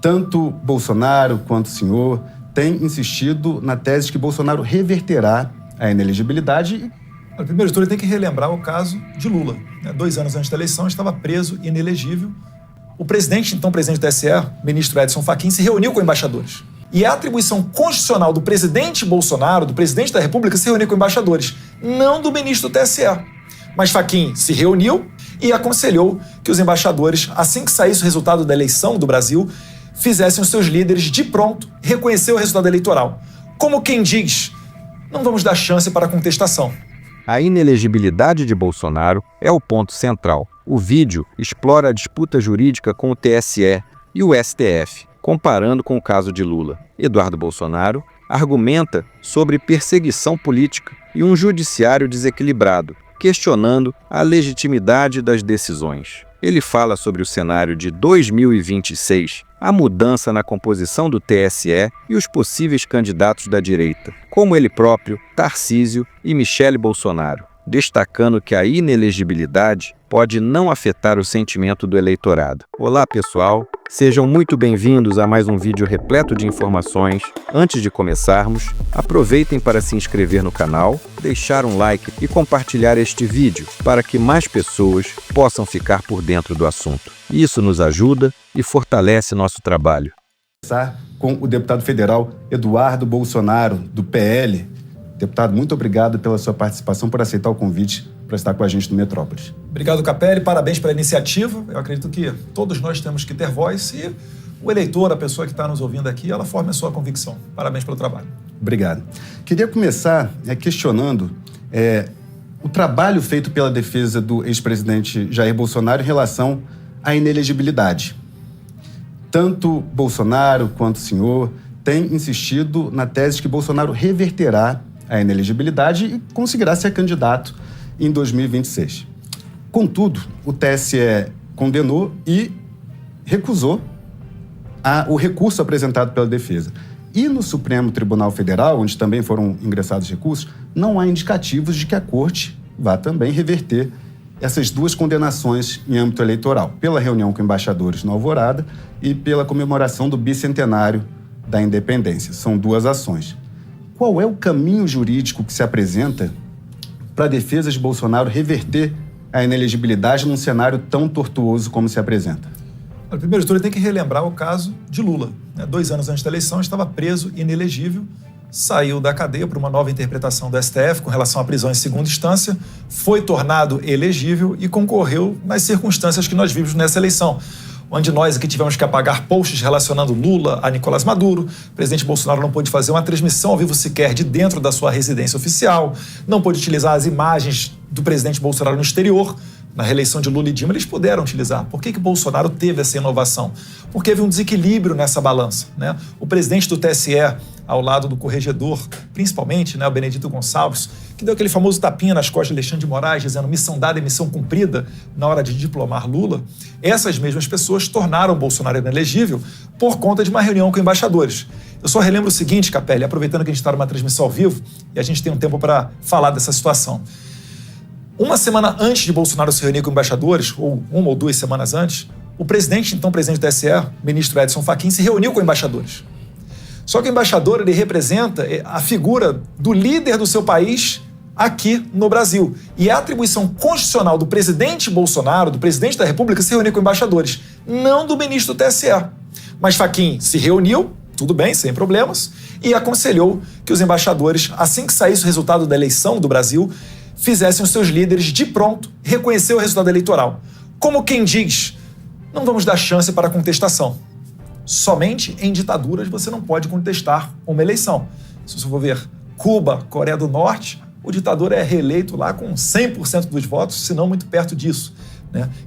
Tanto Bolsonaro quanto o senhor têm insistido na tese de que Bolsonaro reverterá a inelegibilidade. Primeiro de tudo, ele tem que relembrar o caso de Lula. 2 anos antes da eleição, estava preso e inelegível. O presidente, então presidente do TSE, ministro Edson Fachin, se reuniu com embaixadores. E é a atribuição constitucional do presidente Bolsonaro, do presidente da República, se reunir com embaixadores, não do ministro do TSE. Mas Fachin se reuniu e aconselhou que os embaixadores, assim que saísse o resultado da eleição do Brasil, fizessem os seus líderes de pronto reconhecer o resultado eleitoral. Como quem diz, não vamos dar chance para a contestação. A inelegibilidade de Bolsonaro é o ponto central. O vídeo explora a disputa jurídica com o TSE e o STF, comparando com o caso de Lula. Eduardo Bolsonaro argumenta sobre perseguição política e um judiciário desequilibrado, questionando a legitimidade das decisões. Ele fala sobre o cenário de 2026, a mudança na composição do TSE e os possíveis candidatos da direita, como ele próprio, Tarcísio e Michele Bolsonaro, destacando que a inelegibilidade pode não afetar o sentimento do eleitorado. Olá, pessoal! Sejam muito bem-vindos a mais um vídeo repleto de informações. Antes de começarmos, aproveitem para se inscrever no canal, deixar um like e compartilhar este vídeo para que mais pessoas possam ficar por dentro do assunto. Isso nos ajuda e fortalece nosso trabalho. Começar com o deputado federal Eduardo Bolsonaro, do PL. Deputado, muito obrigado pela sua participação, por aceitar o convite para estar com a gente no Metrópolis. Obrigado, Capelli. Parabéns pela iniciativa. Eu acredito que todos nós temos que ter voz e o eleitor, a pessoa que está nos ouvindo aqui, ela forme a sua convicção. Parabéns pelo trabalho. Obrigado. Queria começar questionando o trabalho feito pela defesa do ex-presidente Jair Bolsonaro em relação à inelegibilidade. Tanto Bolsonaro quanto o senhor têm insistido na tese de que Bolsonaro reverterá a inelegibilidade e conseguirá ser candidato em 2026. Contudo, o TSE condenou e recusou o recurso apresentado pela defesa. E no Supremo Tribunal Federal, onde também foram ingressados recursos, não há indicativos de que a Corte vá também reverter essas duas condenações em âmbito eleitoral, pela reunião com embaixadores no Alvorada e pela comemoração do bicentenário da independência. São duas ações. Qual é o caminho jurídico que se apresenta para a defesa de Bolsonaro reverter a inelegibilidade num cenário tão tortuoso como se apresenta? Primeiro de tudo, ele tem que relembrar o caso de Lula. 2 anos antes da eleição, estava preso, inelegível, saiu da cadeia por uma nova interpretação do STF com relação à prisão em segunda instância, foi tornado elegível e concorreu nas circunstâncias que nós vimos nessa eleição, onde nós aqui tivemos que apagar posts relacionando Lula a Nicolás Maduro. O presidente Bolsonaro não pôde fazer uma transmissão ao vivo sequer de dentro da sua residência oficial, não pôde utilizar as imagens do presidente Bolsonaro no exterior. Na reeleição de Lula e Dilma, eles puderam utilizar. Por que Bolsonaro teve essa inovação? Porque havia um desequilíbrio nessa balança, O presidente do TSE, ao lado do corregedor, principalmente, o Benedito Gonçalves, que deu aquele famoso tapinha nas costas de Alexandre de Moraes, dizendo missão dada e missão cumprida na hora de diplomar Lula, essas mesmas pessoas tornaram Bolsonaro inelegível por conta de uma reunião com embaixadores. Eu só relembro o seguinte, Capelli, aproveitando que a gente está numa transmissão ao vivo e a gente tem um tempo para falar dessa situação. Uma semana antes de Bolsonaro se reunir com embaixadores, ou 1 ou 2 semanas antes, o presidente, então presidente do TSE, ministro Edson Fachin, se reuniu com embaixadores. Só que o embaixador, ele representa a figura do líder do seu país aqui no Brasil. E é a atribuição constitucional do presidente Bolsonaro, do presidente da República, se reunir com embaixadores, não do ministro do TSE. Mas Fachin se reuniu, tudo bem, sem problemas, e aconselhou que os embaixadores, assim que saísse o resultado da eleição do Brasil, fizessem os seus líderes de pronto reconhecer o resultado eleitoral. Como quem diz, não vamos dar chance para a contestação. Somente em ditaduras você não pode contestar uma eleição. Se você for ver Cuba, Coreia do Norte, o ditador é reeleito lá com 100% dos votos, se não muito perto disso,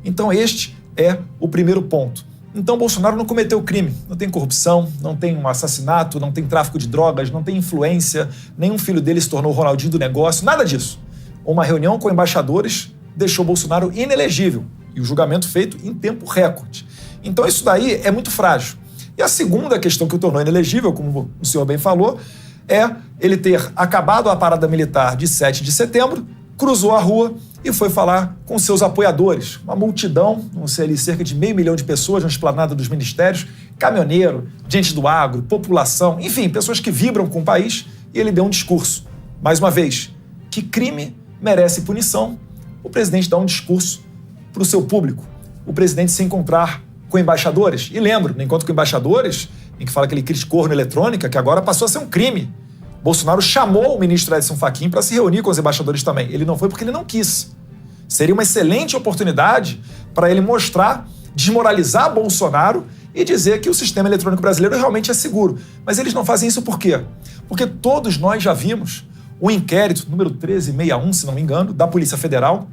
Então este é o primeiro ponto. Então Bolsonaro não cometeu crime, não tem corrupção, não tem um assassinato, não tem tráfico de drogas, não tem influência, nenhum filho dele se tornou Ronaldinho do negócio, nada disso. Uma reunião com embaixadores deixou Bolsonaro inelegível e o julgamento feito em tempo recorde. Então isso daí é muito frágil. E a segunda questão que o tornou inelegível, como o senhor bem falou, é ele ter acabado a parada militar de 7 de setembro, cruzou a rua e foi falar com seus apoiadores. Uma multidão, não sei ali, cerca de 500 mil de pessoas na esplanada dos ministérios, caminhoneiro, gente do agro, população, enfim, pessoas que vibram com o país, e ele deu um discurso. Mais uma vez, que crime merece punição? O presidente dá um discurso para o seu público. O presidente se encontrar com embaixadores. E lembro, no encontro com embaixadores, em que fala que ele criticou urna eletrônica, que agora passou a ser um crime. Bolsonaro chamou o ministro Edson Fachin para se reunir com os embaixadores também. Ele não foi porque ele não quis. Seria uma excelente oportunidade para ele mostrar, desmoralizar Bolsonaro e dizer que o sistema eletrônico brasileiro realmente é seguro. Mas eles não fazem isso por quê? Porque todos nós já vimos o inquérito número 1361, se não me engano, da Polícia Federal,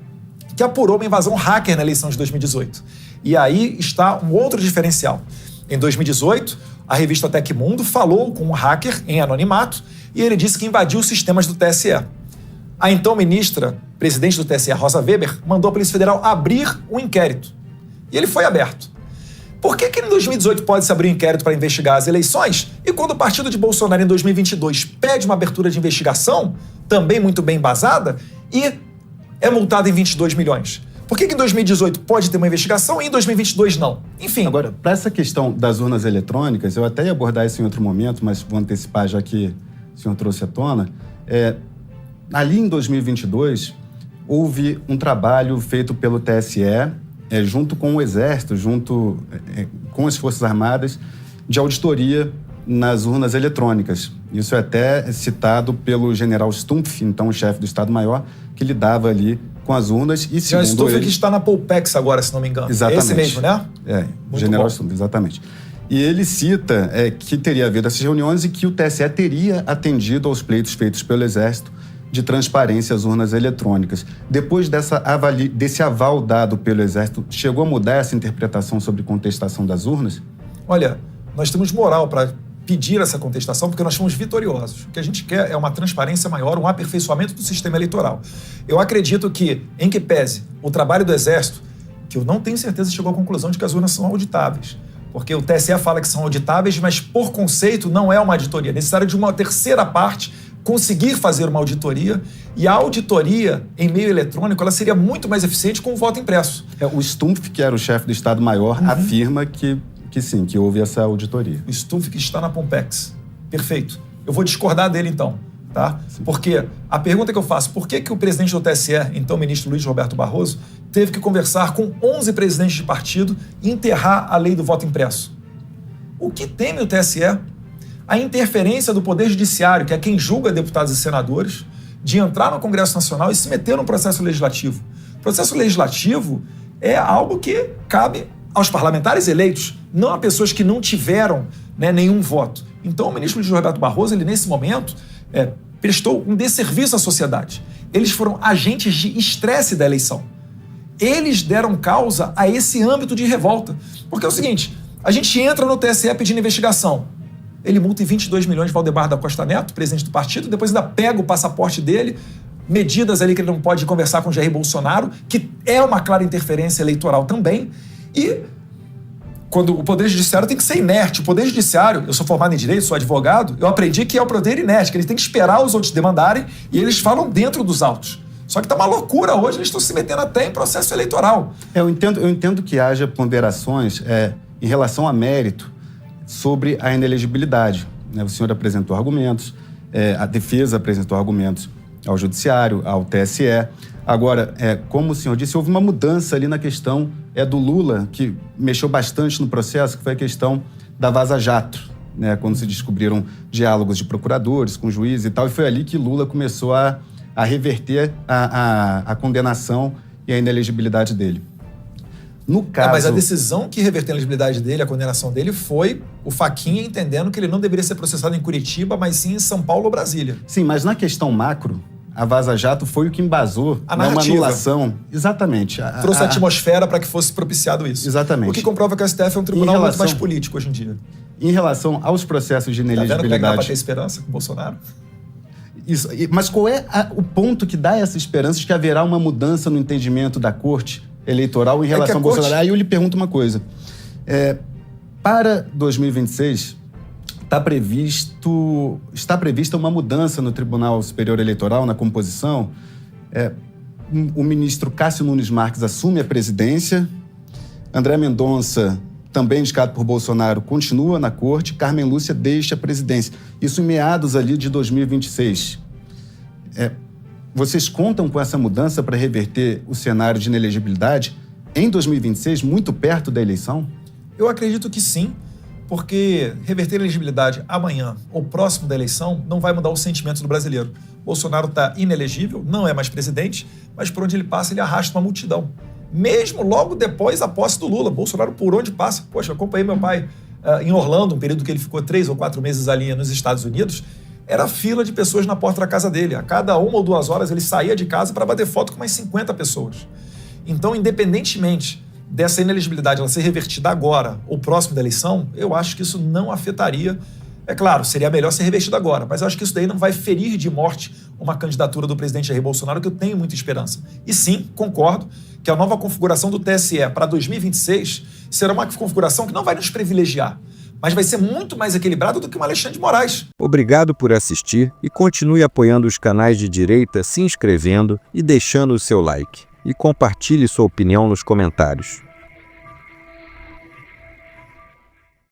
que apurou uma invasão hacker na eleição de 2018. E aí está um outro diferencial. Em 2018, a revista Tecmundo falou com um hacker em anonimato e ele disse que invadiu os sistemas do TSE. A então ministra, presidente do TSE, Rosa Weber, mandou a Polícia Federal abrir um inquérito. E ele foi aberto. Por que em 2018 pode-se abrir um inquérito para investigar as eleições e quando o partido de Bolsonaro em 2022 pede uma abertura de investigação, também muito bem embasada, e é multado em 22 milhões? Por que em 2018 pode ter uma investigação e em 2022 não? Enfim. Agora, para essa questão das urnas eletrônicas, eu até ia abordar isso em outro momento, mas vou antecipar já que o senhor trouxe à tona. Ali em 2022, houve um trabalho feito pelo TSE, junto com o Exército, junto com as Forças Armadas, de auditoria nas urnas eletrônicas. Isso é até citado pelo general Stumpf, então o chefe do Estado-Maior, que lidava ali com as urnas. E segundo Stumpf ele... que está na Polpex agora, se não me engano. Exatamente. É esse mesmo, né? O general Stumpf, exatamente. E ele cita que teria havido essas reuniões e que o TSE teria atendido aos pleitos feitos pelo Exército de transparência às urnas eletrônicas. Depois desse aval dado pelo Exército, chegou a mudar essa interpretação sobre contestação das urnas? Olha, nós temos moral para pedir essa contestação porque nós fomos vitoriosos. O que a gente quer é uma transparência maior, um aperfeiçoamento do sistema eleitoral. Eu acredito que, em que pese o trabalho do Exército, que eu não tenho certeza se chegou à conclusão de que as urnas são auditáveis. Porque o TSE fala que são auditáveis, mas por conceito não é uma auditoria. É necessário de uma terceira parte conseguir fazer uma auditoria, e a auditoria em meio eletrônico ela seria muito mais eficiente com o voto impresso. O Stumpf, que era o chefe do Estado-Maior, afirma que sim, que houve essa auditoria. O Stumpf que está na Pompex. Perfeito. Eu vou discordar dele então, tá? Sim. Porque a pergunta que eu faço, por que o presidente do TSE, então o ministro Luiz Roberto Barroso, teve que conversar com 11 presidentes de partido e enterrar a lei do voto impresso? O que teme o TSE? A interferência do Poder Judiciário, que é quem julga deputados e senadores, de entrar no Congresso Nacional e se meter no processo legislativo. O processo legislativo é algo que cabe aos parlamentares eleitos, não a pessoas que não tiveram nenhum voto. Então, o ministro Luiz Roberto Barroso, ele nesse momento, prestou um desserviço à sociedade. Eles foram agentes de estresse da eleição. Eles deram causa a esse âmbito de revolta. Porque é o seguinte, a gente entra no TSE pedindo investigação. Ele multa em 22 milhões de Valdemar da Costa Neto, presidente do partido, depois ainda pega o passaporte dele, medidas ali que ele não pode conversar com Jair Bolsonaro, que é uma clara interferência eleitoral também. E quando o Poder Judiciário tem que ser inerte. O Poder Judiciário, eu sou formado em Direito, sou advogado, eu aprendi que é o poder inerte, que ele tem que esperar os outros demandarem e eles falam dentro dos autos. Só que tá uma loucura hoje, eles estão se metendo até em processo eleitoral. Eu entendo que haja ponderações em relação a mérito sobre a inelegibilidade. O senhor apresentou argumentos, a defesa apresentou argumentos ao Judiciário, ao TSE. Agora, como o senhor disse, houve uma mudança ali na questão do Lula, que mexeu bastante no processo, que foi a questão da Vaza Jato, quando se descobriram diálogos de procuradores com juízes e tal, e foi ali que Lula começou a reverter a condenação e a inelegibilidade dele. No caso... mas a decisão que reverteu a elegibilidade dele, a condenação dele, foi o Fachin entendendo que ele não deveria ser processado em Curitiba, mas sim em São Paulo ou Brasília. Sim, mas na questão macro, a Vaza Jato foi o que embasou uma anulação. Exatamente. Trouxe a atmosfera para que fosse propiciado isso. Exatamente. O que comprova que o STF é um tribunal muito mais político hoje em dia. Em relação aos processos de inelegibilidade... Tá vendo como é que dá para ter esperança com o Bolsonaro? Isso. Mas qual é o ponto que dá essa esperança de que haverá uma mudança no entendimento da Corte Eleitoral em relação ao Bolsonaro? Aí eu lhe pergunto uma coisa. Para 2026, está prevista uma mudança no Tribunal Superior Eleitoral, na composição. o ministro Cássio Nunes Marques assume a presidência, André Mendonça, também indicado por Bolsonaro, continua na corte, Carmen Lúcia deixa a presidência. Isso em meados ali de 2026. Vocês contam com essa mudança para reverter o cenário de inelegibilidade em 2026, muito perto da eleição? Eu acredito que sim, porque reverter a elegibilidade amanhã ou próximo da eleição não vai mudar o sentimento do brasileiro. Bolsonaro está inelegível, não é mais presidente, mas por onde ele passa ele arrasta uma multidão. Mesmo logo depois da posse do Lula, Bolsonaro por onde passa. Poxa, eu acompanhei meu pai em Orlando, um período que ele ficou 3 ou 4 meses ali nos Estados Unidos, era fila de pessoas na porta da casa dele. A cada 1 ou 2 horas ele saía de casa para bater foto com mais 50 pessoas. Então, independentemente dessa inelegibilidade ela ser revertida agora ou próximo da eleição, eu acho que isso não afetaria. É claro, seria melhor ser revertida agora, mas eu acho que isso daí não vai ferir de morte uma candidatura do presidente Jair Bolsonaro, que eu tenho muita esperança. E sim, concordo que a nova configuração do TSE para 2026 será uma configuração que não vai nos privilegiar, mas vai ser muito mais equilibrado do que o Alexandre de Moraes. Obrigado por assistir e continue apoiando os canais de direita se inscrevendo e deixando o seu like. E compartilhe sua opinião nos comentários.